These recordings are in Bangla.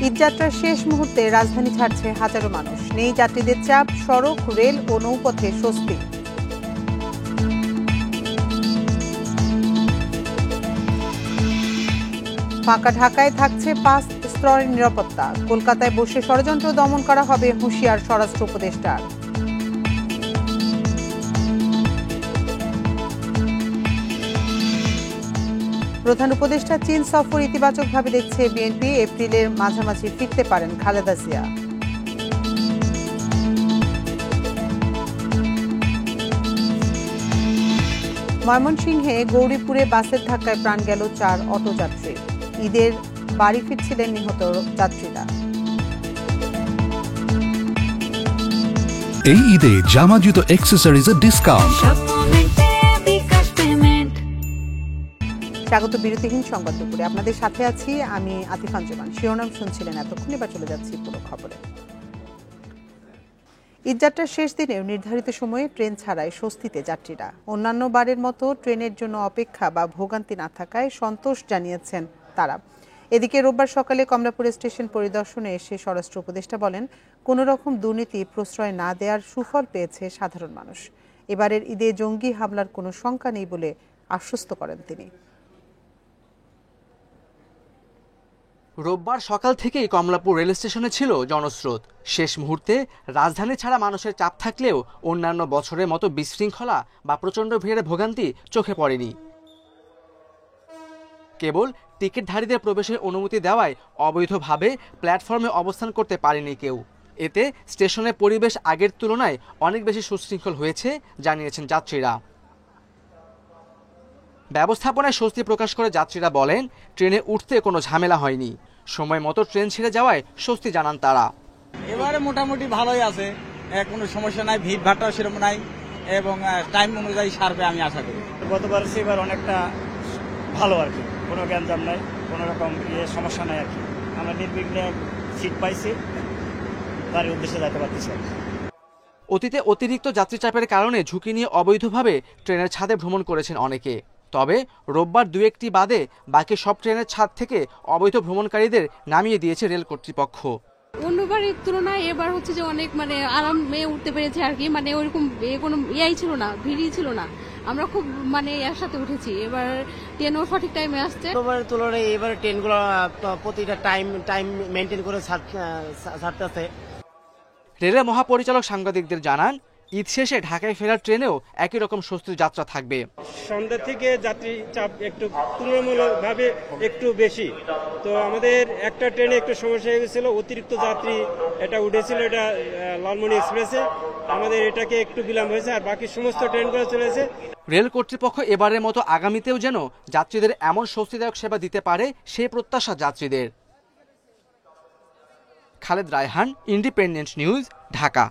ঈদযাত্রার শেষ মুহূর্তে রাজধানী ছাড়ছে হাজারো মানুষ। নেই যাত্রীদের চাপ, সড়ক, রেল ও নৌপথে স্বস্তি। ফাঁকা ঢাকায় থাকছে 5 স্তরের নিরাপত্তা। কলকাতায় বসে ষড়যন্ত্র দমন করা হবে, হুঁশিয়ার স্বরাষ্ট্র উপদেষ্টার। প্রধান উপদেষ্টা চীন সফর ইতিবাচকভাবে দেখছে বিএনপি। এপ্রিলের মাঝামাঝি ফিরতে পারেন খালেদা জিয়া। ময়মনসিংহে গৌরীপুরে বাসের ধাক্কায় প্রাণ গেল 4 অটোযাত্রী। ঈদের বাড়ি ফিরছিলেন নিহত যাত্রীরা। এই ঈদে জামা জুতো অ্যাক্সেসরিজের ডিসকাউন্ট। স্বাগত বিরতিহীন সংবাদ দুপুরে, আপনাদের সাথে আছি আমি আতিফা আঞ্জুমান। শিরোনাম শুনছিলেন এতক্ষণ, এবার চলে যাচ্ছি পুরো খবরে। ঈদযাত্রার শেষ দিনেও নির্ধারিত সময়ে ট্রেন ছাড়ায় স্বস্তিতে যাত্রীরা। অন্যান্য বারের মতো ট্রেনের জন্য অপেক্ষা বা ভোগান্তি না থাকায় সন্তোষ জানিয়েছেন তারা। এদিকে রোববার সকালে কমলাপুর স্টেশন পরিদর্শনে এসে স্বরাষ্ট্র উপদেষ্টা বলেন, কোনো রকম দুর্নীতি প্রশ্রয় না দেওয়ার সুফল পেয়েছে সাধারণ মানুষ। এবারের ঈদে জঙ্গি হামলার কোনো শঙ্কা নেই বলে আশ্বস্ত করেন তিনি। রোববার সকাল থেকেই কমলাপুর রেল স্টেশনে ছিল জনস্রোত। শেষ মুহূর্তে রাজধানী ছাড়া মানুষের চাপ থাকলেও অন্যান্য বছরের মতো বিশৃঙ্খলা বা প্রচণ্ড ভিড়ের ভোগান্তি চোখে পড়েনি। কেবল টিকিটধারীদের প্রবেশের অনুমতি দেওয়ায় অবৈধভাবে প্ল্যাটফর্মে অবস্থান করতে পারেনি কেউ। এতে স্টেশনের পরিবেশ আগের তুলনায় অনেক বেশি সুশৃঙ্খল হয়েছে জানিয়েছেন যাত্রীরা। ব্যবস্থাপনায় স্বস্তি প্রকাশ করে যাত্রীরা বলেন, ট্রেনে উঠতে কোনো ঝামেলা হয়নি। সময় মতো ট্রেন ছেড়ে যাওয়ায় স্বস্তি জানান তারা। এবারে মোটামুটি ভালোই আছে, কোনো সমস্যা নাই, ভিড় ভাট্টাও সেরকম নাই এবং টাইম অনুযায়ী সারবে আমি আশা করি। গতবার এবার অনেকটা ভালো আর কি, কোনো গ্যাঞ্জাম নাই, কোনো রকম সমস্যা নাই আর কি। আমরা নির্বিঘ্নে সিট পাইছি, বাড়ির উদ্দেশ্যে যেতে পারতেছি। অতীতে অতিরিক্ত যাত্রী চাপের কারণে ঝুঁকি নিয়ে অবৈধভাবে ট্রেনের ছাদে ভ্রমণ করেছেন অনেকে। তবে রোববার 2-1টি বাদে বাকি সব ট্রেনের ছাদ থেকে অবৈধ ভ্রমণকারীদের নামিয়ে দিয়েছে রেল কর্তৃপক্ষ। অন্যবারের তুলনায় এবার হচ্ছে যে অনেক আরামে উঠতে পেরেছে আর কি। ওইরকম কোনো ইয়াই ছিল না, ভিড়ই ছিল না। আমরা খুব একসাথে উঠেছি। এবার ট্রেনও সঠিক টাইমে আসছে। গতবারের তুলনায় এবার ট্রেনগুলো প্রতিটা টাইম মেনটেন করে ছাড়তেছে। রেলের মহাপরিচালক সাংবাদিকদের জানান, ঈদ শেষে ঢাকায় ফেরার ট্রেনেও একই রকম স্বস্তির যাত্রা থাকবে। সন্ধ্যা থেকে যাত্রী চাপ একটু তুলনামূলকভাবে একটু বেশি। তো আমাদের একটা ট্রেনে একটু সমস্যা হয়ে গেছিল, অতিরিক্ত যাত্রী এটা উঠেছিল, এটা লালমনি এক্সপ্রেসে। আমাদের এটাকে একটু বিলম্ব হয়েছে, আর বাকি সমস্ত ট্রেনগুলো চলেছে। রেল কর্তৃপক্ষ এবারের মতো আগামীতেও যেন যাত্রীদের এমন স্বস্তিদায়ক সেবা দিতে পারে সেই প্রত্যাশা যাত্রীদের। Khaled Raihan, independent news, Dhaka.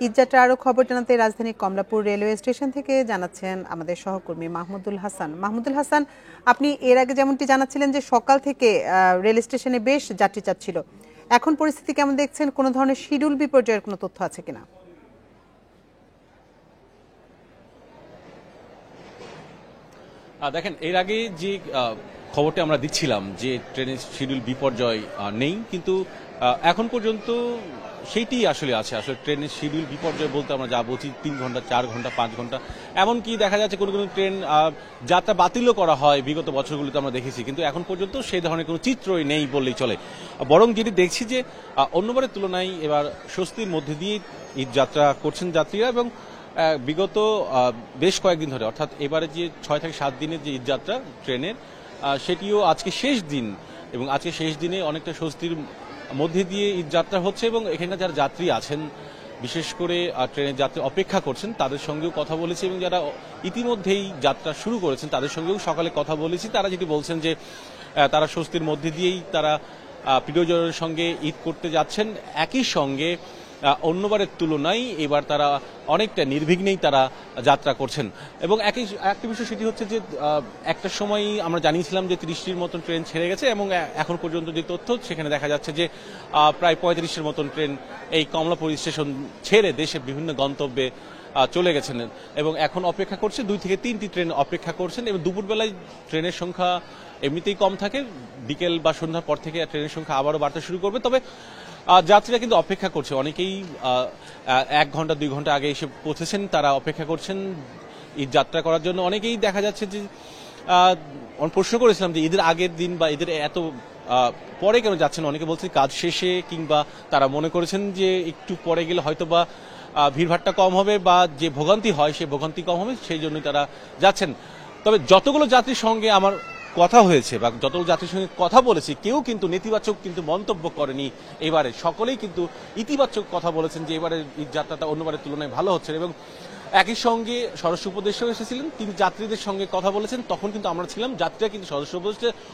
ঈদযাত্রা আরও খবর জানাতে রাজধানীর কমলাপুর রেলওয়ে স্টেশন থেকে জানাচ্ছেন আমাদের সহকর্মী মাহমুদুল হাসান। মাহমুদুল হাসান, আপনি এর আগে যেমনটি জানাচ্ছিলেন যে সকাল থেকে রেল স্টেশনে বেশ যাত্রী চাপ ছিল, এখন পরিস্থিতি কেমন দেখছেন? কোনো ধরনের শিডিউল বিপর্যয়ের কোনো তথ্য আছে কিনা? দেখেন, এর আগে যে খবরটা আমরা দিচ্ছিলাম যে ট্রেনের শিডিউল বিপর্যয় নেই, কিন্তু এখন পর্যন্ত সেইটি আসলে আছে। আসলে ট্রেনের শিডিউল বিপর্যয় বলতে আমরা যা বলছি 3 ঘন্টা, 4 ঘন্টা, 5 ঘন্টা, এমনকি দেখা যাচ্ছে কোনো কোনো ট্রেন যাত্রা বাতিলও করা হয় বিগত বছরগুলোতে আমরা দেখেছি। কিন্তু এখন পর্যন্ত সেই ধরনের কোনো চিত্রই নেই বললেই চলে। বরং যেটি দেখছি যে অন্যবারের তুলনায় এবার স্বস্তির মধ্যে দিয়ে ঈদ যাত্রা করছেন যাত্রীরা। এবং বিগত বেশ কয়েকদিন ধরে, অর্থাৎ এবারে যে 6 থেকে 7 দিনের যে ঈদ যাত্রা ট্রেনের, সেটিও আজকে শেষ দিন, এবং আজকে শেষ দিনে অনেকটা স্বস্তির মধ্যে দিয়ে ঈদ যাত্রা হচ্ছে। এবং এখানকার যারা যাত্রী আছেন, বিশেষ করে ট্রেনের যাত্রী অপেক্ষা করছেন, তাদের সঙ্গেও কথা বলেছি, এবং যারা ইতিমধ্যেই যাত্রা শুরু করেছেন তাদের সঙ্গেও সকালে কথা বলেছি। তারা যেটি বলছেন যে তারা স্বস্তির মধ্যে দিয়েই তারা প্রিয়জনের সঙ্গে ঈদ করতে যাচ্ছেন। একই সঙ্গে অন্যবারের তুলনায় এবার তারা অনেকটা নির্বিঘ্নেই তারা যাত্রা করছেন। এবং একটি বিষয় সেটি হচ্ছে যে একটা সময় আমরা জানিয়েছিলাম যে 30টির মতন ট্রেন ছেড়ে গেছে, এবং এখন পর্যন্ত যে তথ্য সেখানে দেখা যাচ্ছে যে প্রায় 35-এর মতন ট্রেন এই কমলাপুর স্টেশন ছেড়ে দেশের বিভিন্ন গন্তব্যে চলে গেছেন এবং এখন অপেক্ষা করছে 2 থেকে 3টি ট্রেন অপেক্ষা করছেন এবং দুপুরবেলায় ট্রেনের সংখ্যা এমনিতেই কম থাকে, বিকেল বা সন্ধ্যার পর থেকে ট্রেনের সংখ্যা আবারও বাড়তে শুরু করবে। তবে যাত্রীরা কিন্তু অপেক্ষা করছে, অনেকেই 1 ঘন্টা 2 ঘন্টা আগে এসে পৌঁছেছেন, তারা অপেক্ষা করছেন ঈদ যাত্রা করার জন্য। অনেকেই দেখা যাচ্ছে যে প্রশ্ন করেছিলাম যে ঈদের আগের দিন বা ঈদের এত পরে কেন যাচ্ছেন, অনেকে বলছেন কাজ শেষে, কিংবা তারা মনে করেছেন যে একটু পরে গেলে হয়তো বা ভিড়ভাড়টা কম হবে বা যে ভোগান্তি হয় সে ভোগান্তি কম হবে, সেই জন্যই তারা যাচ্ছেন। তবে যতগুলো যাত্রীর সঙ্গে আমার কথা হয়েছে বা যতগুলো যাত্রীর সঙ্গে কথা বলেছি, কেউ কিন্তু নেতিবাচক কিন্তু মন্তব্য করেনি এবারে, সকলেই কিন্তু ইতিবাচক কথা বলেছেন যে এবারে ঈদ যাত্রাটা অন্যবারের তুলনায় ভালো হচ্ছে। এবং একই সঙ্গে স্বরাষ্ট্র উপদেষ্টাও এসেছিলেন, তিনি যাত্রীদের সঙ্গে কথা বলেছেন, তখন কিন্তু আমরা ছিলাম। যাত্রীরা কিন্তু স্বরাষ্ট্র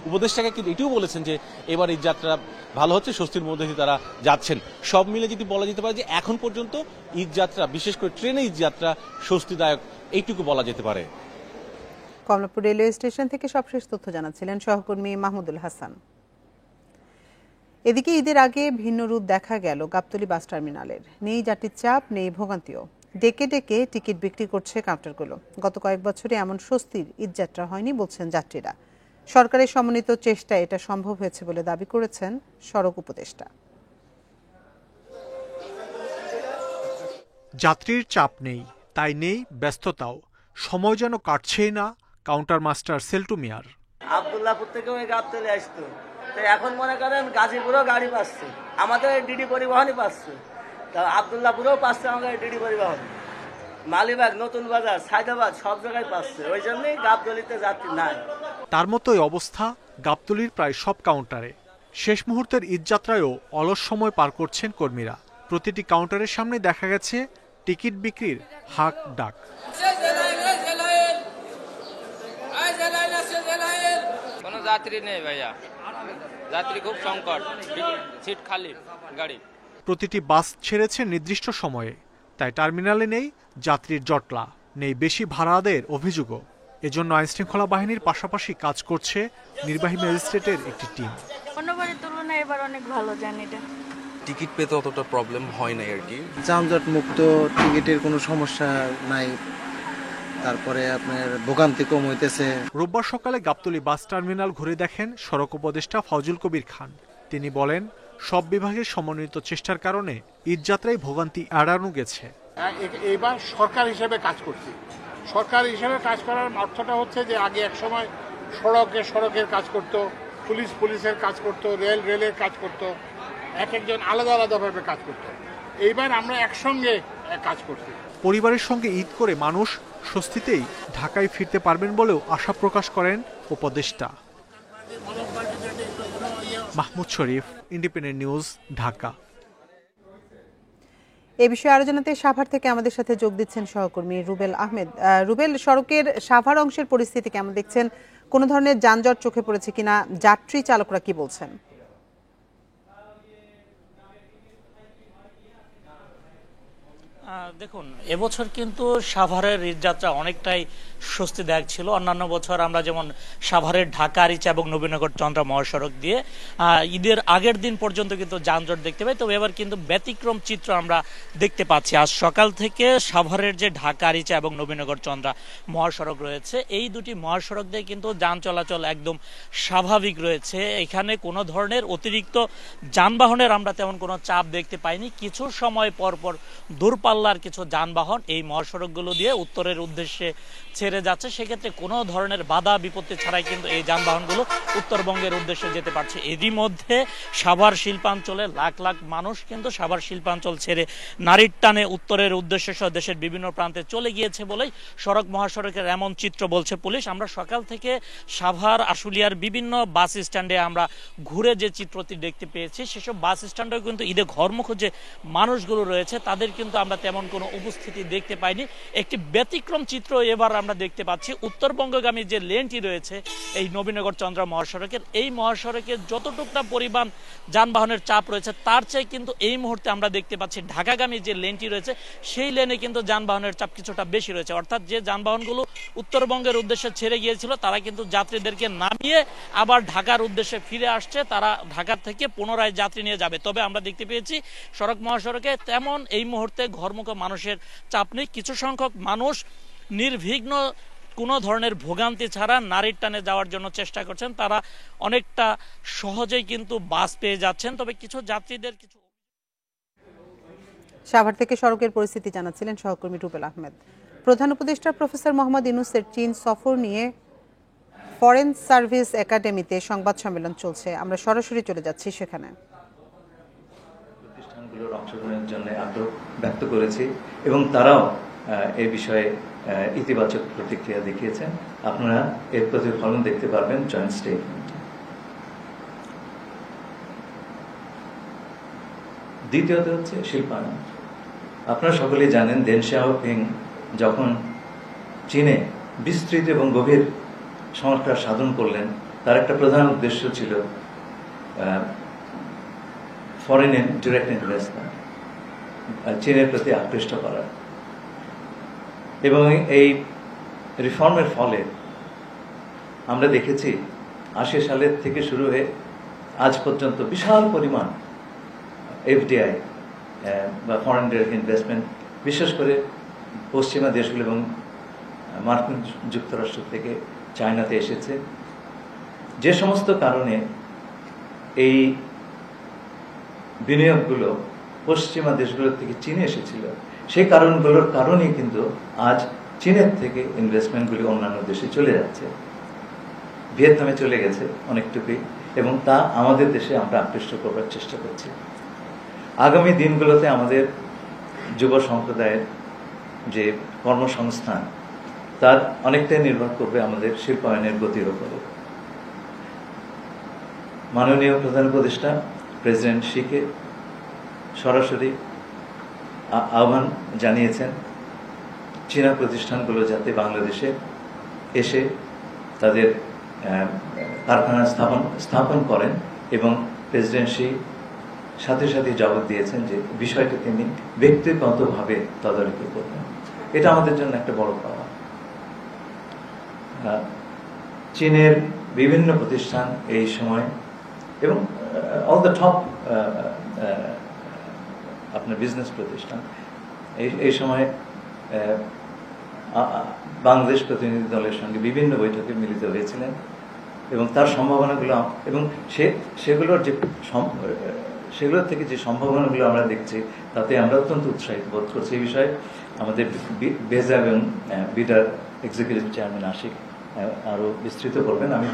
উপদেষ্টাকে কিন্তু এটিও বলেছেন যে এবার ঈদ যাত্রা ভালো হচ্ছে, স্বস্তির মধ্যে দিয়ে তারা যাচ্ছেন। সব মিলে যদি বলা যেতে পারে যে এখন পর্যন্ত ঈদ যাত্রা, বিশেষ করে ট্রেনে ঈদ যাত্রা স্বস্তিদায়ক, এইটুকু বলা যেতে পারে। কমলাপুর রেলওয়ে স্টেশন থেকে সবশেষ তথ্য জানাচ্ছিলেন সহকর্মী মাহমুদুল হাসান। এদিকে ঈদের আগে ভিন্ন রূপ দেখা গেল গাবতলী বাস টার্মিনালের। নেই যাত্রীর চাপ, নেই ভোগান্তিও। ডেকে ডেকে টিকিট বিক্রি করছে কাউন্টারগুলো। গত কয়েক বছরে এমন স্বস্তির ঈদযাত্রা হয়নি বলছেন যাত্রীরা। সরকারের সমন্বিত চেষ্টায় এটা সম্ভব হয়েছে বলে দাবি করেছেন সড়ক উপদেষ্টা। যাত্রীর চাপ নেই, তাই নেই ব্যস্ততাও। সময় যেন কাটছেই না কাউন্টার মাস্টার সেল্টু মিয়ার। আব্দুল্লাহপুর থেকে ওই গাবতলী আসতো, তো এখন মনে করেন গাজীপুরেও গাড়ি পাচ্ছে, আমাদের ডিডি পরিবহনই পাচ্ছে, তা আব্দুল্লাহপুরেও পাচ্ছে আমাদের ডিডি পরিবহন, মালিবাগ, নতুন বাজার, সায়দাবাদ সব জায়গায় পাচ্ছে। ওই জন্যই গাবতলীতে যাত্রী নাই। তার মতোই অবস্থা গাবতলীর প্রায় সব কাউন্টারে। শেষ মুহূর্তের ঈদযাত্রায়ও অলস সময় পার করছেন কর্মীরা। প্রতিটি কাউন্টারের সামনে দেখা গেছে টিকিট বিক্রির হাক ডাক। কোনো যাত্রী নেই ভাইয়া, যাত্রী খুব সংকট, সিট খালি গাড়ি। প্রতিটি বাস ছেড়েছে নির্দিষ্ট সময়ে, তাই টার্মিনালে নেই যাত্রীর জটলা, নেই বেশি ভাড়া আদায়ের অভিযোগও। এজন্য আইনশৃঙ্খলা বাহিনীর পাশাপাশি কাজ করছে নির্বাহী ম্যাজিস্ট্রেটের একটি টিম। অন্যবারের তুলনায় এবার অনেক ভালো জার্নিটা। টিকিট পেতে অতটা প্রবলেম হয় না আর কি, যানজট মুক্ত, টিকিটের কোনো সমস্যা নাই, তারপরে আপনার ভোগান্তি কম হইতেছে। রোববার সকালে গাবতলী বাস টার্মিনাল ঘুরে দেখেন সড়ক উপদেষ্টা ফাউজুল কবির খান। তিনি বলেন, সব বিভাগের সমন্বিত চেষ্টার কারণে ঈদযাত্রায় ভোগান্তি এড়ানো গেছে। এবার সরকার হিসেবে কাজ করছি। সরকার হিসেবে কাজ করার অর্থটা হচ্ছে যে আগে এক সময় সড়কের কাজ করত, পুলিশের কাজ করত, রেলের কাজ করত, এক একজন আলাদা আলাদাভাবে কাজ করত। এইবার আমরা একসঙ্গে কাজ করছি। পরিবারের সঙ্গে ঈদ করে মানুষ স্বস্তিতেই ঢাকায় ফিরতে পারবেন বলেও আশা প্রকাশ করেন উপদেষ্টা। মাহমুদ শরীফ, ইন্ডিপেন্ডেন্ট নিউজ, ঢাকা। এ বিষয়ে আরো জানাতে সাভার থেকে আমাদের সাথে যোগ দিচ্ছেন সহকর্মী রুবেল আহমেদ। রুবেল, সড়কের সাভার অংশের পরিস্থিতি কেমন দেখছেন? কোনো ধরনের যানজট চোখে পড়েছে কিনা? যাত্রী চালকরা কি বলছেন? দেখুন, এবছর কিন্তু সাভারের ঈদযাত্রা অনেকটাই স্বস্তিদায়ক ছিল। অন্যান্য বছর আমরা যেমন সাভারের ঢাকা আরিচা এবং নবীনগর চন্দ্রা মহাসড়ক দিয়ে ঈদের আগের দিন পর্যন্ত কিন্তু যানজট দেখতে পাই, তবে এবার কিন্তু ব্যতিক্রম চিত্র আমরা দেখতে পাচ্ছি। আজ সকাল থেকে সাভারের যে ঢাকা আরিচা এবং নবীনগর চন্দ্রা মহাসড়ক রয়েছে, এই দুটি মহাসড়ক দিয়ে কিন্তু যান চলাচল একদম স্বাভাবিক রয়েছে। এখানে কোনো ধরনের অতিরিক্ত যানবাহনের আমরা তেমন কোনো চাপ দেখতে পাইনি। কিছু সময় পর পর দূরপাল্লার কিছু যানবাহন এই মহাসড়কগুলো দিয়ে উত্তরের উদ্দেশ্যে ছেড়ে যাচ্ছে, সেক্ষেত্রে কোনো ধরনের বাধা বিপত্তি ছাড়াই কিন্তু এই যানবাহনগুলো উত্তরবঙ্গের উদ্দেশ্যে যেতে পারছে। এরই মধ্যে সাভার শিল্পাঞ্চলে লাখ লাখ মানুষ কিন্তু সাভার শিল্পাঞ্চল ছেড়ে নারীর টানে উত্তরের উদ্দেশ্যে সহ দেশের বিভিন্ন প্রান্তে চলে গিয়েছে বলেই সড়ক মহাসড়কের এমন চিত্র বলছে পুলিশ। আমরা সকাল থেকে সাভার আশুলিয়ার বিভিন্ন বাস স্ট্যান্ডে আমরা ঘুরে যে চিত্রটি দেখতে পেয়েছি, সেসব বাস স্ট্যান্ডেও কিন্তু ঈদে ঘরমুখ যে মানুষগুলো রয়েছে তাদের কিন্তু আমরা তেমন কোনো উপস্থিতি দেখতে পাইনি। একটি ব্যতিক্রম চিত্র এবার আমরা দেখতে পাচ্ছি। উত্তরবঙ্গগামী যে লেনটি রয়েছে এই নবীনগর চন্দ্রা মহাসড়কের, এই মহাসড়কের যতটুকটা পরিমাণ যানবাহনের চাপ রয়েছে তার চেয়ে কিন্তু এই মুহূর্তে আমরা দেখতে পাচ্ছি ঢাকাগামী যে লেনটি রয়েছে সেই লেনে কিন্তু যানবাহনের চাপ কিছুটা বেশি রয়েছে। অর্থাৎ যে যানবাহনগুলো উত্তরবঙ্গের উদ্দেশ্যে ছেড়ে গিয়েছিল তারা কিন্তু যাত্রীদেরকে নামিয়ে আবার ঢাকার উদ্দেশ্যে ফিরে আসছে, তারা ঢাকা থেকে পুনরায় যাত্রী নিয়ে যাবে। তবে আমরা দেখতে পেয়েছি সড়ক মহাসড়কে তেমন এই মুহূর্তে ঘর্ম মুখো মানুষের চাপ নেই। কিছু সংখ্যক মানুষ নির্বিঘ্ন কোনো ধরনের ভোগান্তি ছাড়া নারীর টানে যাওয়ার জন্য চেষ্টা করছেন, তারা অনেকটা সহজেই কিন্তু বাস পেয়ে যাচ্ছেন। তবে কিছু যাত্রীদের সাভার থেকে সড়কের পরিস্থিতি জানাচ্ছিলেন সহকর্মী রুবেল আহমেদ। প্রধান উপদেষ্টা প্রফেসর মোহাম্মদ ইউনূসের চীন সফর নিয়ে ফরেন সার্ভিস একাডেমিতে সংবাদ সম্মেলন চলছে, আমরা সরাসরি চলে যাচ্ছি সেখানে। প্রতিষ্ঠানগুলোর অংশগ্রহণের জন্য আগ্রহ ব্যক্ত করেছি এবং তারাও এই বিষয়ে ইতিবাচক প্রতিক্রিয়া দেখিয়েছেন। আপনারা এর প্রতিফলন দেখতে পারবেন জয়েন্ট স্টেটমেন্ট। দ্বিতীয়ত হচ্ছে শিল্পায়ন। আপনারা সকলেই জানেন দেন শিয়াওপিং যখন চীনে বিস্তৃত এবং গভীর সংস্কার সাধন করলেন, তার একটা প্রধান উদ্দেশ্য ছিল ফরেন ডিরেক্ট ইনভেস্টমেন্ট, চীনের প্রতি আকৃষ্ট করা। এবং এই রিফর্মের ফলে আমরা দেখেছি 80 সালের থেকে শুরু হয়ে আজ পর্যন্ত বিশাল পরিমাণ এফডিআই বা ফরেন ডিরেক্ট ইনভেস্টমেন্ট বিশেষ করে পশ্চিমা দেশগুলো এবং মার্কিন যুক্তরাষ্ট্র থেকে চায়নাতে এসেছে। যে সমস্ত কারণে এই বিনিয়োগগুলো পশ্চিমা দেশগুলোর থেকে চীনে এসেছিল, সেই কারণগুলোর কারণেই কিন্তু আজ চীনের থেকে ইনভেস্টমেন্টগুলি অন্যান্য দেশে চলে যাচ্ছে। ভিয়েতনামে চলে গেছে অনেকটুকুই, এবং তা আমাদের দেশে আমরা আকৃষ্ট করবার চেষ্টা করছি। আগামী দিনগুলোতে আমাদের যুব সম্প্রদায়ের যে কর্মসংস্থান তার অনেকটাই নির্ভর করবে আমাদের শিল্পায়নের গতির উপরে। মাননীয় প্রধান উপদেষ্টা প্রেসিডেন্ট শিকে সরাসরি আহ্বান জানিয়েছেন চীনা প্রতিষ্ঠানগুলো যাতে বাংলাদেশে এসে তাদের কারখানা স্থাপন করেন, এবং প্রেসিডেন্ট শি সাথে সাথে জবাব দিয়েছেন যে বিষয়টি তিনি ব্যক্তিগতভাবে তদারকি করবেন। এটা আমাদের জন্য একটা বড় পাওয়া। চীনের বিভিন্ন প্রতিষ্ঠান এই সময় এবং অল দ্য টপ আপনার বিজনেস প্রতিষ্ঠান এই সময় বাংলাদেশ প্রতিনিধি দলের সঙ্গে বিভিন্ন বৈঠকে মিলিত হয়েছিলেন, এবং তার সম্ভাবনাগুলো এবং সেগুলোর থেকে যে সম্ভাবনাগুলো আমরা দেখছি তাতে আমরা অত্যন্ত উৎসাহিত বোধ করছি। এই বিষয়ে আমাদের বেজা এবং বিডার এক্সিকিউটিভ চেয়ারম্যান আশিক আরো বিস্তৃত করবেন। আমি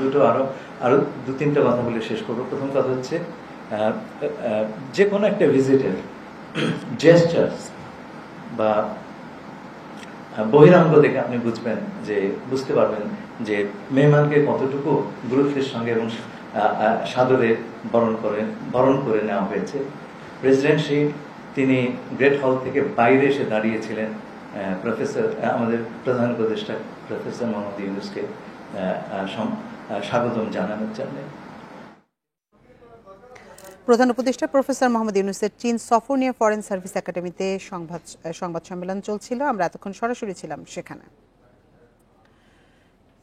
আরো 2-3টা কথা বলে শেষ করবো। প্রথম কথা হচ্ছে যে কোনো একটা ভিজিটের জেস্টার্স বা বহিরাঙ্গ দেখে আপনি বুঝতে পারবেন যে মেহমানকে কতটুকু গুরুত্বের সঙ্গে এবং সাদরে বরণ করে নেওয়া হয়েছে। প্রেসিডেন্ট শি তিনি গ্রেট হল থেকে বাইরে এসে দাঁড়িয়েছিলেন আমাদের প্রধান উপদেষ্টা প্রফেসর মোহাম্মদ ইউনূসকে স্বাগতম জানানোর জন্য। প্রধান উপদেষ্টা প্রফেসর মোহাম্মদ ইউনূসের চীন সফর নিয়ে ফরেন সার্ভিস একাডেমিতে সংবাদ সম্মেলন চলছিল, আমরা এতক্ষণ সরাসরি ছিলাম সেখানে।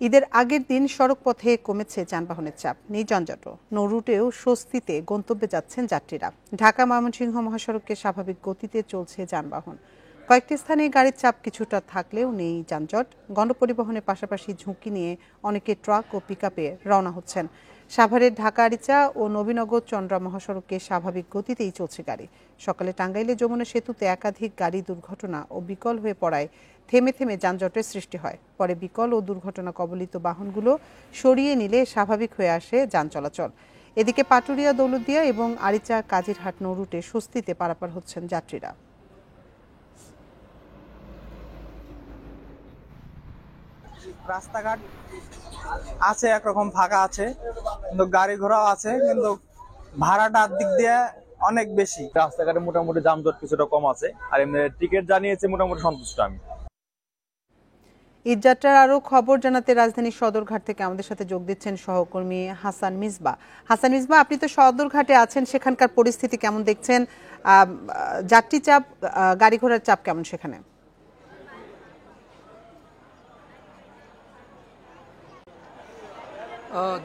ঈদের আগের দিন সড়ক পথে কমেছে যানবাহনের চাপ, নেই যানজট, নৌ রুটেও স্বস্তিতে গন্তব্যে যাচ্ছেন যাত্রীরা। ঢাকা ময়মনসিংহ মহাসড়কে স্বাভাবিক গতিতে চলছে যানবাহন। কয়েকটি স্থানে গাড়ির চাপ কিছুটা থাকলেও নেই যানজট। গণপরিবহনের পাশাপাশি ঝুঁকি নিয়ে অনেকে ট্রাক ও পিকআপে রওনা হচ্ছেন। সাভারের ঢাকা আরিচা ও নবীনগর চন্দ্রা মহাসড়কে স্বাভাবিক গতিতেই চলছে গাড়ি। সকালে টাঙ্গাইলে যমুনা সেতুতে একাধিক গাড়ি দুর্ঘটনা ও বিকল হয়ে পড়ায় থেমে থেমে যানজটের সৃষ্টি হয়। পরে বিকল ও দুর্ঘটনা কবলিত বাহনগুলো সরিয়ে নিলে স্বাভাবিক হয়ে আসে যান চলাচল। এদিকে পাটুরিয়া, দৌলতদিয়া এবং আরিচা কাজিরহাট নৌ রুটে স্বস্তিতে পারাপার হচ্ছেন যাত্রীরা। রাস্তাঘাট আছে একরকম ফাঁকা আছে, কিন্তু গাড়ি ঘোড়াও আছে, কিন্তু ভাড়াটার দিক দিয়ে অনেক বেশি। রাস্তাঘাটে মোটামুটি যানজট কিছুটা কম আছে, আর এমনি টিকিট জানিয়েছে মোটামুটি সন্তুষ্ট আমি। ঈদযাত্রার আরো খবর জানাতে রাজধানীর সদরঘাট থেকে আমাদের সাথে যোগ দিচ্ছেন সহকর্মী হাসান মিসবা। হাসান মিসবা, আপনি তো সদরঘাটে আছেন, সেখানকার পরিস্থিতি কেমন দেখছেন? যাত্রী চাপ, গাড়ি ঘোড়ার চাপ কেমন সেখানে?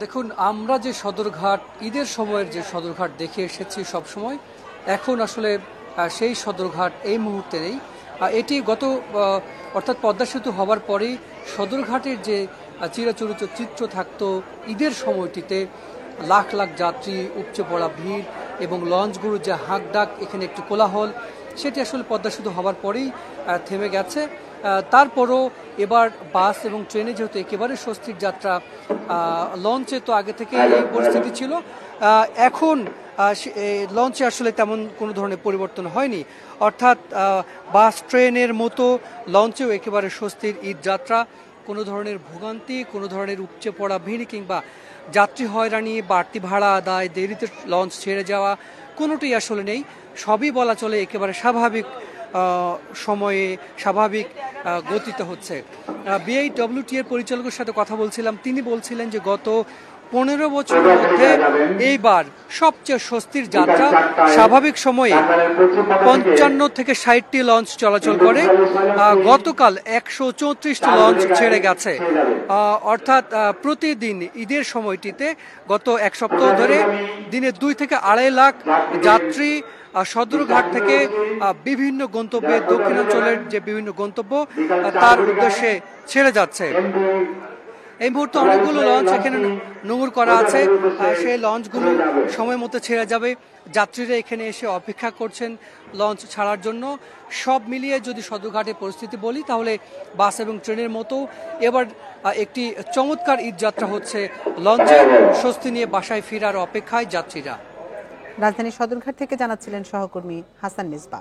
দেখুন, আমরা যে সদরঘাট ঈদের সময়ের যে সদরঘাট দেখে এসেছি সব সময়, এখন আসলে সেই সদরঘাট এই মুহূর্তে নেই। এটি গত অর্থাৎ পদ্মা সেতু হওয়ার পরেই সদরঘাটের যে চিরাচরিত চিত্র থাকতো ঈদের সময়টিতে লাখ লাখ যাত্রী, উপচে পড়া ভিড় এবং লঞ্চগুলোর যে হাঁক ডাক, এখানে একটু কোলাহল, সেটি আসলে পদ্মা সেতু হওয়ার পরেই থেমে গেছে। তারপরও এবার বাস এবং ট্রেনে যেহেতু একেবারে স্বস্তির যাত্রা, লঞ্চে তো আগে থেকে এই পরিস্থিতি ছিল, এখন লঞ্চে আসলে তেমন কোনো ধরনের পরিবর্তন হয়নি। অর্থাৎ বাস ট্রেনের মতো লঞ্চেও একেবারে স্বস্তির ঈদ যাত্রা, কোনো ধরনের ভোগান্তি, কোনো ধরনের উপচে পড়া ভিড় কিংবা যাত্রী হয়রানি, বাড়তি ভাড়া আদায়, দেরিতে লঞ্চ ছেড়ে যাওয়া, কোনোটাই আসলে নেই। সবই বলা চলে একেবারে স্বাভাবিক সময়ে স্বাভাবিক গতিতে হচ্ছে। বিআইডব্লিউটি এর পরিচালকের সাথে কথা বলছিলাম, তিনি বলছিলেন যে গত 15 বছরের মধ্যে এইবার সবচেয়ে স্বস্তির যাত্রা। স্বাভাবিক সময়ে 55 থেকে 60টি লঞ্চ চলাচল করে, গতকাল 134টি লঞ্চ ছেড়ে গেছে। অর্থাৎ প্রতিদিন ঈদের সময়টিতে গত এক সপ্তাহ ধরে দিনে 2 থেকে 2.5 লাখ যাত্রী সদরঘাট থেকে বিভিন্ন গন্তব্যে, দক্ষিণাঞ্চলের যে বিভিন্ন গন্তব্য তার উদ্দেশ্যে ছেড়ে যাচ্ছে। এই মুহূর্তে অনেকগুলো লঞ্চ এখানে নোঙর করা আছে, সেই লঞ্চগুলো সময় মতো ছেড়ে যাবে। যাত্রীরা এখানে এসে অপেক্ষা করছেন লঞ্চ ছাড়ার জন্য। সব মিলিয়ে যদি সদরঘাটের পরিস্থিতি বলি, তাহলে বাস এবং ট্রেনের মতো এবার একটি চমৎকার ঈদ যাত্রা হচ্ছে। লঞ্চে স্বস্তি নিয়ে বাসায় ফেরার অপেক্ষায় যাত্রীরা। রাজধানী সদরঘাট থেকে জানাচ্ছিলেন সহকর্মী হাসান মিসবা।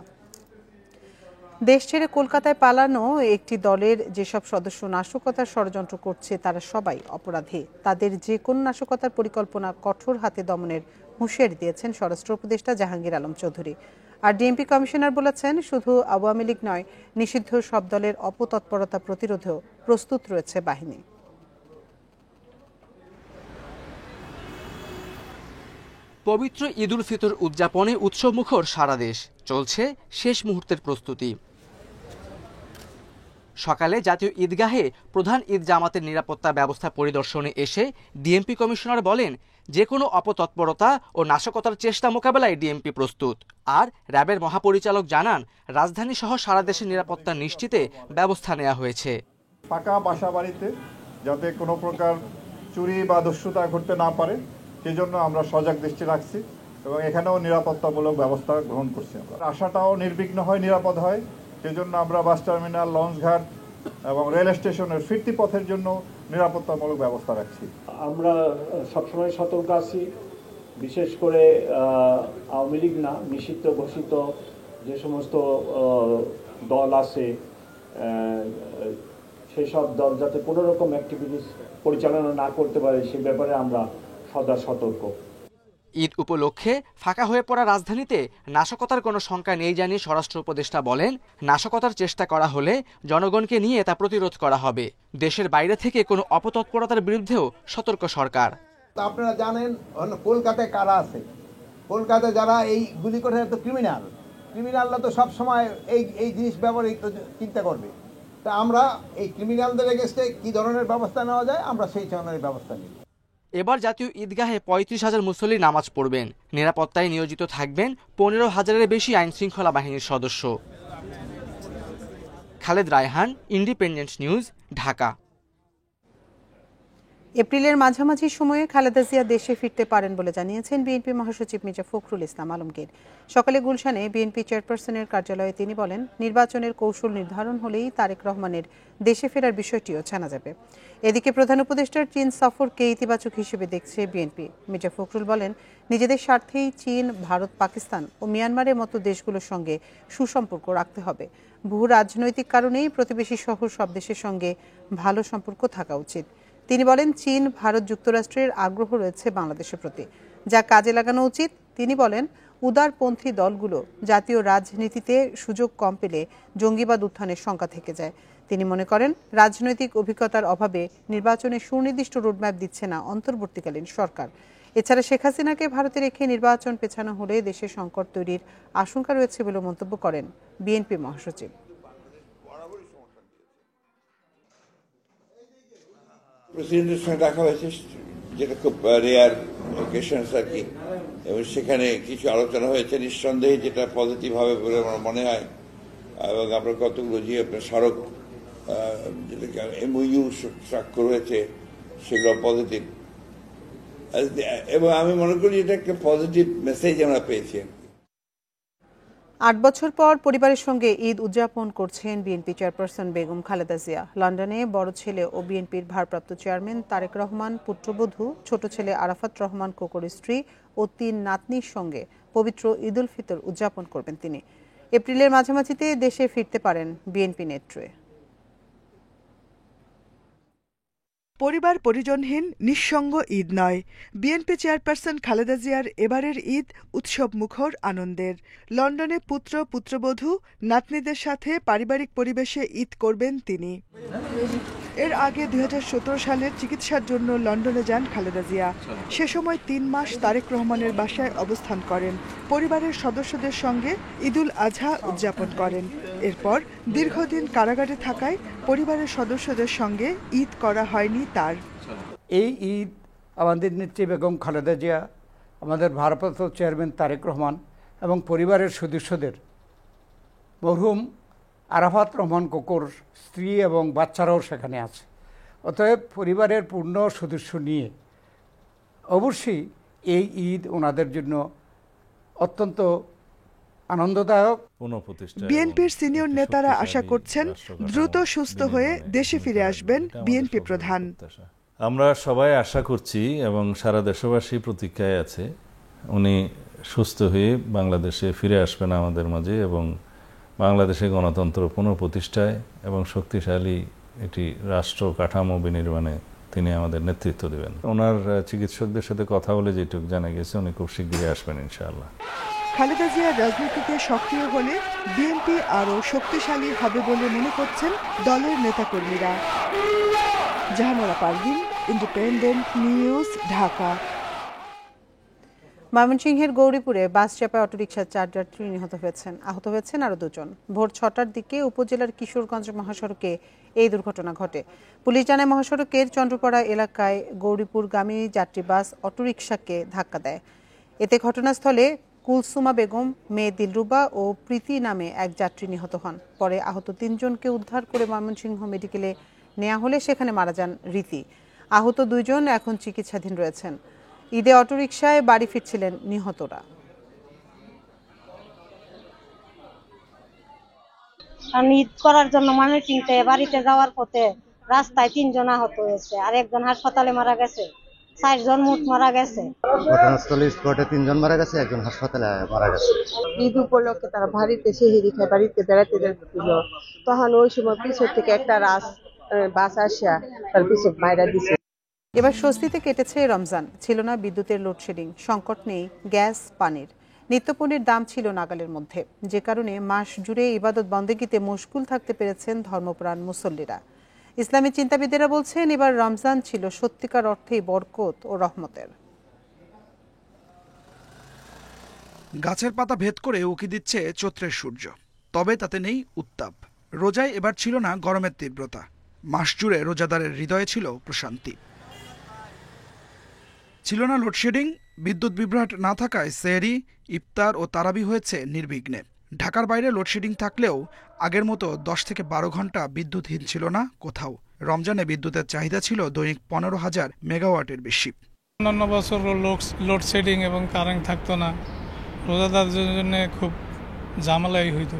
দেশ ছেড়ে কলকাতায় পালানো একটি দলের যেসব সদস্য নাশকতার ষড়যন্ত্র করছে তারা সবাই অপরাধী। তাদের যে কোনো নাশকতার পরিকল্পনা কঠোর হাতে দমনের হুঁশিয়ারি দিয়েছেন স্বরাষ্ট্র উপদেষ্টা জাহাঙ্গীর আলম চৌধুরী। আর ডিএমপি কমিশনার বলেছেন, শুধু আওয়ামী লীগ নয়, নিষিদ্ধ সব দলের অপতৎপরতা প্রতিরোধেও প্রস্তুত রয়েছে বাহিনী। পবিত্র ঈদ উল ফিতর উদযাপনে উৎসবমুখর সারা দেশ, চলছে শেষ মুহূর্তের প্রস্তুতি। সকালে জাতীয় ঈদগাহে প্রধান ঈদ জামাতের নিরাপত্তা ব্যবস্থা পরিদর্শনে এসে ডিএমপি কমিশনার বলেন, যে কোনো অপতৎপরতা ও নাশকতার চেষ্টা মোকাবেলায় ডিএমপি প্রস্তুত। আর র্যাবের মহাপরিচালক জানান, রাজধানী সহ সারা দেশের নিরাপত্তা নিশ্চিতে ব্যবস্থা নেওয়া হয়েছে। পাকা বাসা বাড়িতে যাতে কোনো প্রকার চুরি বা দস্যুতা ঘটতে না পারে, সেজন্য আমরা সজাগ দৃষ্টি রাখছি এবং এখানেও নিরাপত্তামূলক ব্যবস্থা গ্রহণ করছি। আমরা আশাটাও নির্বিঘ্ন হয়, নিরাপদ হয়, সেজন্য আমরা বাস টার্মিনাল, লঞ্চঘাট এবং রেল স্টেশনের ফিরতি পথের জন্য নিরাপত্তামূলক ব্যবস্থা রাখছি। আমরা সবসময় সতর্ক আছি, বিশেষ করে আওয়ামী লীগ না, নিষিদ্ধ ঘোষিত যে সমস্ত দল আছে, সেই সব দল যাতে কোনো রকম অ্যাক্টিভিটিস পরিচালনা না করতে পারে, সে ব্যাপারে আমরা সদা সতর্ক। ঈদ উপলক্ষে ফাঁকা হয়ে পড়া রাজধানীতে নাশকতার কোনো শঙ্কা নেই জানিয়ে স্বরাষ্ট্র উপদেষ্টা বলেন, নাশকতার চেষ্টা করা হলে জনগণকে নিয়ে তা প্রতিরোধ করা হবে। দেশের বাইরে থেকে কোনো অপতৎপরতার বিরুদ্ধেও সতর্ক সরকার। আপনারা জানেন কলকাতায় কারা আছে, কলকাতায় যারা এই গুলি করে, তো ক্রিমিনালরা তো সবসময় এই জিনিস ব্যবহার চিন্তা করবে। তা আমরা এই ক্রিমিনালদের এগেস্টে কি ধরনের ব্যবস্থা নেওয়া যায়, আমরা সেই ধরনের ব্যবস্থা নিই। এবার জাতীয় ঈদগাহে 35,000 মুসল্লি নামাজ পড়বেন। নিরাপত্তায় নিয়োজিত থাকবেন 15,000-এর বেশি আইন শৃঙ্খলা বাহিনীর সদস্য। Khaled Raihan, independent news, Dhaka. এপ্রিলের মাঝামাঝি সময়ে খালেদা জিয়া দেশে ফিরতে পারেন বলে জানিয়েছেন বিএনপি মহাসচিব মির্জা ফখরুল ইসলাম আলমগীর। সকালে গুলশানে বিএনপি চেয়ারপারসনের কার্যালয়ে তিনি বলেন, নির্বাচনের কৌশল নির্ধারণ হলেই তারেক রহমানের দেশে ফেরার বিষয়টিও জানা যাবে। এদিকে প্রধান উপদেষ্টার চীন সফরকে ইতিবাচক হিসেবে দেখছে বিএনপি। মির্জা ফখরুল বলেন, নিজেদের স্বার্থেই চীন, ভারত, পাকিস্তান ও মিয়ানমারের মতো দেশগুলোর সঙ্গে সুসম্পর্ক রাখতে হবে। ভূ রাজনৈতিক কারণেই প্রতিবেশী সহ সব দেশের সঙ্গে ভালো সম্পর্ক থাকা উচিত। তিনি বলেন, চীন, ভারত, যুক্তরাষ্ট্রের আগ্রহ রয়েছে বাংলাদেশের প্রতি, যা কাজে লাগানো উচিত। তিনি বলেন, উদারপন্থী দলগুলো জাতীয় রাজনীতিতে সুযোগ কম পেলে জঙ্গিবাদ উত্থানের শঙ্কা থেকে যায়। তিনি মনে করেন, রাজনৈতিক অভিজ্ঞতার অভাবে নির্বাচনে সুনির্দিষ্ট রোডম্যাপ দিচ্ছে না অন্তর্বর্তীকালীন সরকার। এছাড়া শেখ হাসিনাকে ভারতে রেখে নির্বাচন পেছানো হলে দেশে সংকট তৈরির আশঙ্কা রয়েছে বলে মন্তব্য করেন বিএনপি মহাসচিব। প্রেসিডেন্টের সঙ্গে দেখা হয়েছে, যেটা খুব রেয়ার অকেশনস আর কি, এবং সেখানে কিছু আলোচনা হয়েছে। নিঃসন্দেহে যেটা পজিটিভ হবে বলে আমার মনে হয়, এবং আমরা কতগুলো যে আপনার সড়ক যেটাকে MOU স্বাক্ষর হয়েছে সেগুলো পজিটিভ, এবং আমি মনে করি এটা একটা পজিটিভ মেসেজ আমরা পেয়েছি। ৮ বছর পর পরিবারের সঙ্গে ঈদ উদযাপন করছেন বিএনপি চেয়ারপারসন বেগম খালেদা জিয়া। লন্ডনে বড় ছেলে ও বিএনপির ভারপ্রাপ্ত চেয়ারম্যান তারেক রহমান, পুত্রবধূ ছোট ছেলে আরাফাত রহমান কোকোর স্ত্রী ও ৩ নাতনির সঙ্গে পবিত্র ঈদ উল ফিতর উদযাপন করবেন তিনি। এপ্রিলের মাঝামাঝিতে দেশে ফিরতে পারেন বিএনপি নেত্রী। পরিবার পরিজনহীন নিঃসঙ্গ ঈদ নয়, বিএনপি চেয়ারপারসন খালেদা জিয়ার এবারের ঈদ উৎসব মুখর আনন্দের। লন্ডনে পুত্র পুত্রবধূ নাতনিদের সাথে পারিবারিক পরিবেশে ঈদ করবেন তিনি। এর আগে ২০১৭ সালের চিকিৎসার জন্য লন্ডনে যান খালেদা জিয়া। সে সময় ৩ মাস তারেক রহমানের বাসায় অবস্থান করেন, পরিবারের সদস্যদের সঙ্গে ঈদুল আজহা উদযাপন করেন। এরপর দীর্ঘদিন কারাগারে থাকায় পরিবারের সদস্যদের সঙ্গে ঈদ করা হয়নি তার। এই ঈদ আমাদের নেত্রী বেগম খালেদা জিয়া, আমাদের ভারপ্রাপ্ত চেয়ারম্যান তারেক রহমান এবং পরিবারের সদস্যদের, মরহুম আরাফাত রহমান কোকোর স্ত্রী এবং বাচ্চারাও সেখানে আছে। অতএব পরিবারের পূর্ণ সদস্য নিয়ে অবশ্যই এই ঈদ ওনাদের জন্য অত্যন্ত আনন্দদায়ক। বিএনপির সিনিয়র নেতারা আশা করছেন দ্রুত সুস্থ হয়ে দেশে ফিরে আসবেন বিএনপি প্রধান। আমরা সবাই আশা করছি এবং সারা দেশবাসী প্রতীক্ষায় আছে উনি সুস্থ হয়ে বাংলাদেশে ফিরে আসবেন আমাদের মাঝে এবং বাংলাদেশে গণতন্ত্র পুনঃপ্রতিষ্ঠায় এবং শক্তিশালী একটি রাষ্ট্র কাঠামো বিনির্মাণে তিনি আমাদের নেতৃত্ব দেবেন। ওনার চিকিৎসকদের সাথে কথা বলে যেটুকু জানা গেছে উনি খুব শীঘ্রই আসবেন ইনশাআল্লাহ। খালেদা জিয়া রাজনীতিতে সক্রিয় হলে বিএনপি আরও শক্তিশালী হবে বলে মনে করছেন দলের নেতাকর্মীরা। Jahanara Parvin, Independent news, Dhaka. ময়মনসিংহের গৌরীপুরে বাস চাপায় অটোরিকশার 4 যাত্রী নিহত হয়েছেন, আহত হয়েছেন আরও 2 জন। ভোর 6টার দিকে উপজেলার কিশোরগঞ্জ মহাসড়কে এই দুর্ঘটনা ঘটে। পুলিশ জানায় মহাসড়কের চন্দ্রপাড়া এলাকায় গৌরীপুরগামী যাত্রী বাস অটোরিকশাকে ধাক্কা দেয়। এতে ঘটনাস্থলে কুলসুমা বেগম, মেয়ে দিলরুবা ও প্রীতি নামে এক যাত্রী নিহত হন। পরে আহত 3 জনকে উদ্ধার করে ময়মনসিংহ মেডিকেলে নেওয়া হলে সেখানে মারা যান রীতি। আহত 2 জন এখন চিকিৎসাধীন রয়েছেন। ঈদে অটোরিকশায় বাড়ি ফিরছিলেন নিহতরা। ঈদ করার জন্য ময়মনসিংহে বাড়িতে যাওয়ার পথে রাস্তায় 3 জন আহত হয়েছে, আর একজন হাসপাতালে মারা গেছে। 4 জন মোট মারা গেছে। ঘটনাস্থলে স্পটে 3 জন মারা গেছে, একজন হাসপাতালে মারা গেছে। ঈদ উপলক্ষে তারা বাড়িতে সেহরি খায়, বাড়িতে বেড়াতে যাচ্ছিল, তখন ওই সময় পিছন থেকে একটা বাস আসা তার পিছনে মাইরা দিছে। এবার স্বস্তিতে কেটেছে রমজান। ছিল না বিদ্যুতের লোডশেডিং, সংকট নেই গ্যাস পানির। নিত্যপণ্যের দাম ছিল নাগালের মধ্যে, যে কারণে মাস জুড়ে ইবাদত বন্দেগীতে মশগুল থাকতে পেরেছেন ধর্মপ্রাণ মুসল্লিরা। ইসলামী চিন্তাবিদেরা বলছেন এবার রমজান ছিল সত্যিকার অর্থেই বরকত ও রহমতের। গাছের পাতা ভেদ করে উকি দিচ্ছে চৈত্রের সূর্য, তবে তাতে নেই উত্তাপ। রোজায় এবার ছিল না গরমের তীব্রতা, মাস জুড়ে রোজাদারের হৃদয়ে ছিল প্রশান্তি। ছিল না লোডশেডিং, বিদ্যুৎ বিভ্রাট না থাকায় সেহরি, ইফতার ও তারাবি হয়েছে নির্বিঘ্নে। ঢাকার বাইরে লোডশেডিং থাকলেও আগের মতো 10 থেকে 12 ঘন্টা বিদ্যুৎহীন ছিল না কোথাও। রমজানে বিদ্যুতের চাহিদা ছিল দৈনিক 15,000 মেগাওয়াটের বেশি। অন্যান্য বছর লোডশেডিং এবং কারেন্ট থাকতো না, রোজাদারদের জন্য খুব ঝামেলাই হইতো।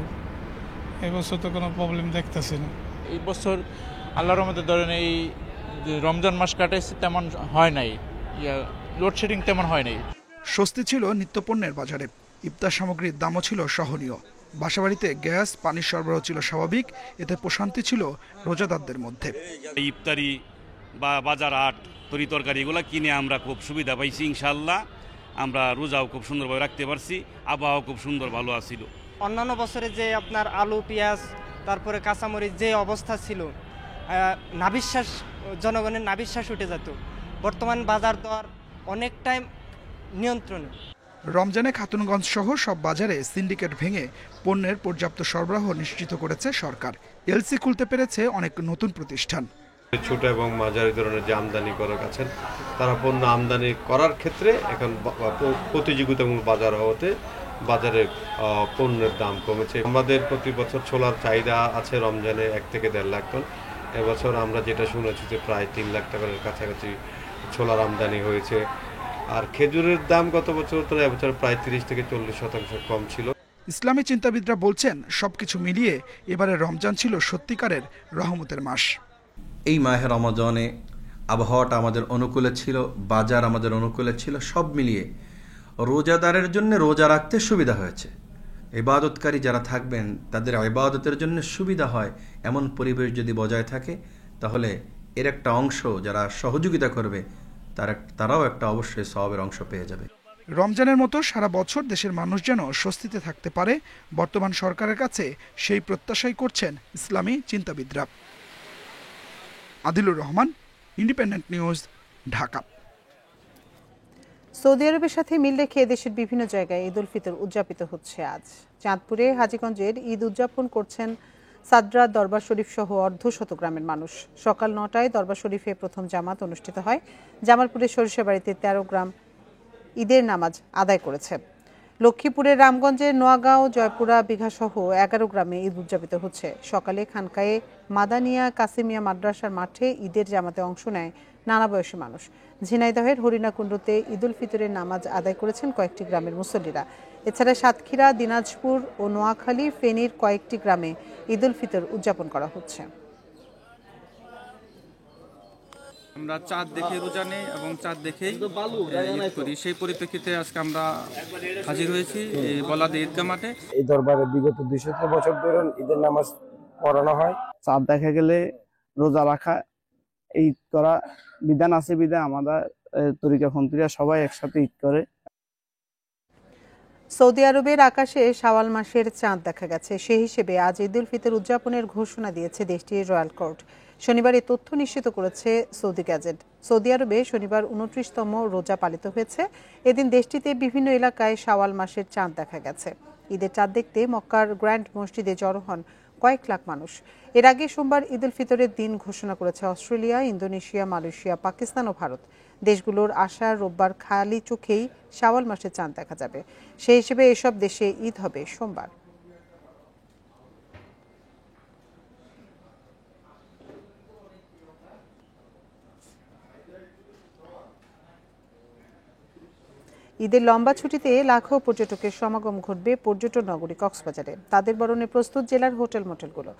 এবছর তো কোনো প্রবলেম দেখতেছি না। এই বছর আল্লাহর রহমতে ধরেন এই রমজান মাস কাটাইছে তেমন হয় নাই, লোডশেডিং তেমন হয় নাই। স্বস্তি ছিল নিত্যপণ্যের বাজারে, ইফতার সামগ্রীর দামও ছিল সহনীয়। বাসাবাড়িতে গ্যাস পানির সরবরাহ ছিল স্বাভাবিক, এতে প্রশান্তি ছিল রোজাদারদের মধ্যে। ইফতারি বা বাজার হাট তরি তরকারি এগুলো কিনে আমরা খুব সুবিধা পাইছি। ইনশাল্লাহ আমরা রোজাও খুব সুন্দরভাবে রাখতে পারছি, আবহাওয়া খুব সুন্দর ভালো আছিল। অন্যান্য বছরে যে আপনার আলু পেঁয়াজ তারপরে কাঁচামরিচ যে অবস্থা ছিল, নাভিশ্বাস, জনগণের নাভিশ্বাস উঠে যেত, বর্তমান বাজার দর অনেকটাই নিয়ন্ত্রণে। রমজানে খাতুনগঞ্জ সহ সব বাজারে সিন্ডিকেট ভেঙে পণ্যের পর্যাপ্ত সরবরাহ নিশ্চিত করেছে সরকার। এলসি খুলতে পেরেছে অনেক নতুন প্রতিষ্ঠান। ছোট এবং মাঝারি ধরনের যে আমদানি করার আছেন তারা পণ্য আমদানি করার ক্ষেত্রে এখন প্রতিযোগিতামূলক বাজার হওয়াতে বাজারে পণ্যের দাম কমেছে। আমাদের প্রতি বছর ছোলার চাহিদা আছে রমজানে 1 থেকে 1.5 লাখ টন। এবছর আমরা যেটা শুনেছি যে প্রায় 3 লাখ টাকার কাছাকাছি ছোলার আমদানি হয়েছে। আর খেজুরের দাম গত বছর তো এবছর প্রায় 30 থেকে 40% কম ছিল। ইসলামী চিন্তাবিদরা বলছেন সবকিছু মিলিয়ে এবারে রমজান ছিল সত্যিকারের রহমতের মাস। এই মাহে রমজানে আবহাওয়াটা আমাদের অনুকূলে ছিল, বাজার আমাদের অনুকূলে ছিল, সব মিলিয়ে রোজাদারের জন্য রোজা রাখতে সুবিধা হয়েছে। ইবাদতকারী যারা থাকবেন তাদের ইবাদতের জন্য সুবিধা হয় এমন পরিবেশ যদি বজায় থাকে, তাহলে এর একটা অংশ যারা সহযোগিতা করবে তারাও একটা অবশ্যই সওয়াবের অংশ পেয়ে যাবে। রমজানের মতো সারা বছর দেশের মানুষ যেন স্বস্তিতে থাকতে পারে, বর্তমান সরকারের কাছে সেই প্রত্যাশাই করছেন ইসলামী চিন্তাবিদরা। Adilur Rahman, independent news, Dhaka. Saudi আরবের সাথে মিল রেখে দেশের বিভিন্ন জায়গায় ঈদ উল ফিতর উদযাপিত হচ্ছে আজ। চাঁদপুরে হাজীগঞ্জের ঈদ উদযাপন করছেন সাদরা দরবার শরীফ সহ অর্ধশত গ্রামের মানুষ। সকাল 9টায় দরবার শরীফে প্রথম জামাত অনুষ্ঠিত হয়। জামালপুরের সরিষাবাড়িতে 13 গ্রাম ঈদের নামাজ আদায় করেছে। লক্ষ্মীপুরের রামগঞ্জের নোয়াগাঁও, জয়পুরা, বিঘাসহ 11 গ্রামে ঈদ উদযাপিত হচ্ছে। সকালে খানকায়ে মাদানিয়া কাসিমিয়া মাদ্রাসার মাঠে ঈদের জামাতে অংশ নেয় নানা বয়সী মানুষ। ঝিনাইদহের হরিণাকুণ্ডুতে ঈদ উল ফিতরের নামাজ আদায় করেছেন কয়েকটি গ্রামের মুসল্লিরা। এছাড়া সাতক্ষীরা, দিনাজপুর ও নোয়াখালী, ফেনীর কয়েকটি গ্রামে ঈদ উল ফিতর উদযাপন করা হচ্ছে। আমরা চাঁদ দেখে রোজা নেই এবং চাঁদ দেখেই ঈদ করি। সেই পরিপ্রেক্ষিতে আজকে আমরা হাজির হয়েছি এই বলাদী ঈদগাহ মাঠে। এই দরবারে বিগত 200 বছর ধরে ঈদের নামাজ পড়ানো হয়। চাঁদ দেখা গেলে রোজা রাখা ঈদ করা বিধান আছে, বিধান আমাদের তরিকাপন্থীরা সবাই একসাথে ঈদ করে। সৌদি আরবের আকাশে শাওয়াল মাসের চাঁদ দেখা গেছে। সেই হিসেবে আজ ঈদ উল ফিতর উদযাপনের ঘোষণা দিয়েছে দেশটির রয়্যাল কোর্ট। শনিবার এই তথ্য নিশ্চিত করেছে সৌদি গ্যাজেট। সৌদি আরবে শনিবার 29তম রোজা পালিত হয়েছে। এদিন দেশটিতে বিভিন্ন এলাকায় শাওয়াল মাসের চাঁদ দেখা গেছে। ঈদের চাঁদ দেখতে মক্কার গ্র্যান্ড মসজিদে জড়ো হন কয়েক লাখ মানুষ। এর আগে সোমবার ঈদ উল ফিতরের দিন ঘোষণা করেছে অস্ট্রেলিয়া, ইন্দোনেশিয়া, মালয়েশিয়া, পাকিস্তান ও ভারত। দেশগুলোর আশা রোববার খালি চোখেই শাওয়াল মাসে চাঁদ দেখা যাবে। সেই হিসেবে এসব দেশে ঈদ হবে সোমবার। ঈদের লম্বা ছুটিতে লাখো পর্যটকের সমাগম ঘটবে পর্যটন নগরী কক্সবাজারে। তাদের বরণে প্রস্তুত জেলার হোটেল মোটেলগুলো।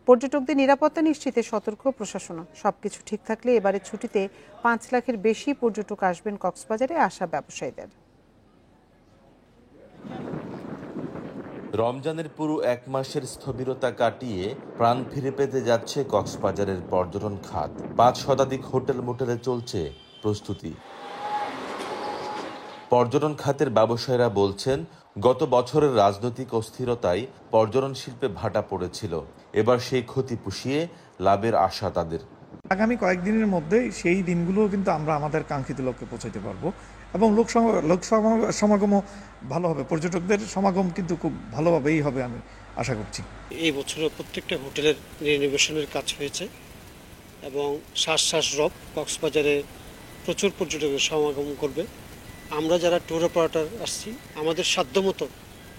পর্যটকদের নিরাপত্তা নিশ্চিতে সতর্ক প্রশাসন। সবকিছু ঠিক থাকলে এবারে ছুটিতে 5 লাখের বেশি পর্যটক আসবেন কক্সবাজারে, আশা ব্যবসায়ীদের। রমজানের পুরো 1 মাসের স্থবিরতা কাটিয়ে প্রাণ ফিরে পেতে যাচ্ছে কক্সবাজারের পর্যটন খাত। 5 শতাধিক হোটেল মোটেলে চলছে প্রস্তুতি। পর্যটন খাতের ব্যবসায়ীরা বলছেন, গত বছরের রাজনৈতিক অস্থিরতায় পর্যটন শিল্পে ভাটা পড়েছিল। এবার সেই ক্ষতি পুষিয়ে লাভের আশা তাদের। আগামী কয়েকদিনের মধ্যে সেই দিনগুলো কিন্তু আমরা আমাদের কাঙ্ক্ষিত লক্ষ্যে পৌঁছাতে পারবো এবং লোক সমাগমও ভালো হবে। পর্যটকদের সমাগম কিন্তু খুব ভালোভাবেই হবে আমি আশা করছি। এই বছর প্রত্যেকটা হোটেলের রিনোভেশনের কাজ হয়েছে এবং শ্বাস রব কক্সবাজারে প্রচুর পর্যটকের সমাগম করবে। আমরা যারা ট্যুর অপারেটর আসছি, আমাদের সাধ্যমতো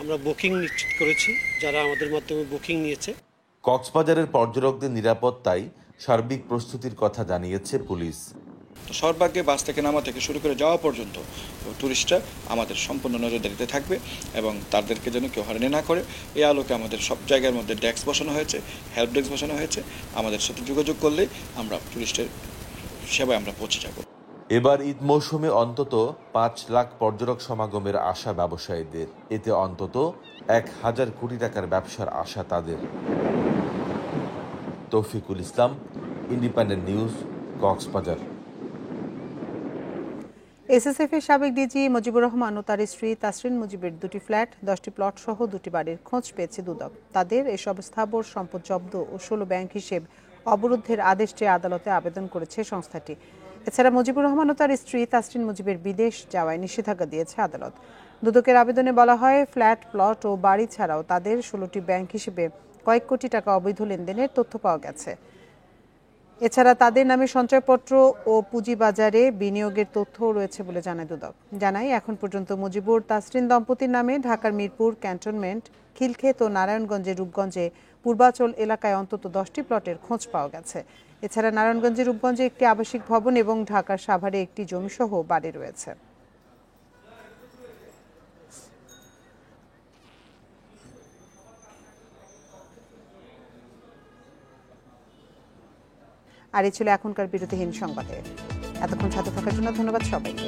আমরা বুকিং নিশ্চিত করেছি, যারা আমাদের মাধ্যমে বুকিং নিয়েছে। কক্সবাজারের পর্যটকদের নিরাপত্তায় সার্বিক প্রস্তুতির কথা জানিয়েছে পুলিশ। সর্বাগ্রে বাস থেকে নামা থেকে শুরু করে যাওয়া পর্যন্ত টুরিস্টরা আমাদের সম্পূর্ণ নজরদারিতে থাকবে এবং তাদেরকে যেন কেউ হয়রানি না করে। এই আলোকে আমাদের সব জায়গার মধ্যে ডেস্ক বসানো হয়েছে, হেল্প ডেস্ক বসানো হয়েছে। আমাদের সাথে যোগাযোগ করলে আমরা টুরিস্টের সেবায় আমরা পৌঁছে যাব। এবার ঈদ মৌসুমে অন্তত 5 লাখ পর্যটক সমাগমের আশা ব্যবসায়ীদের। এতে অন্তত 1000 কোটি টাকার ব্যবসার আশা তাদের। তৌফিকুল ইসলাম, ইন্ডিপেন্ডেন্ট নিউজ, কক্সবাজার। এসএসএফ এর সাবেক ডিজি মুজিবুর রহমান ও তার স্ত্রী তাসরিন মুজিবের 2টি ফ্ল্যাট, 10টি প্লট সহ 2টি বাড়ির খোঁজ পেয়েছে দুদক। তাদের এসব স্থাবর সম্পদ জব্দ ও 16 ব্যাংক হিসেব অবরুদ্ধের আদেশ চেয়ে আদালতে আবেদন করেছে সংস্থাটি। এছাড়া মুজিবুর রহমান ও তার স্ত্রী তাসরিন মুজিবের বিদেশ যাওয়ায় নিষেধাজ্ঞা দিয়েছে আদালত। দুদকের আবেদনে বলা হয়, ফ্ল্যাট, প্লট ও বাড়ি ছাড়াও তাদের 16টি ব্যাংক হিসেবে কয়েক কোটি টাকা অবৈধ লেনদেনের তথ্য পাওয়া গেছে। এছাড়া তাদের নামে সঞ্চয়পত্র ও পুঁজিবাজারে বিনিয়োগের তথ্যও রয়েছে বলে জানায় দুদক। জানায় এখন পর্যন্ত মুজিবুর তাসরিন দম্পতির নামে ঢাকার মিরপুর ক্যান্টনমেন্ট, খিলক্ষেত ও নারায়ণগঞ্জের রূপগঞ্জে পূর্বাচল এলাকায় অন্তত 10টি প্লটের খোঁজ পাওয়া গেছে। এছাড়া নারায়ণগঞ্জের রূপগঞ্জে একটি আবাসিক ভবন এবং ঢাকার সাভারে একটি জমিসহ বাড়ি রয়েছে। আর এই ছিল এখনকার বিরতিহীন সংবাদে। এতক্ষণ সাথে থাকার জন্য ধন্যবাদ সবাইকে।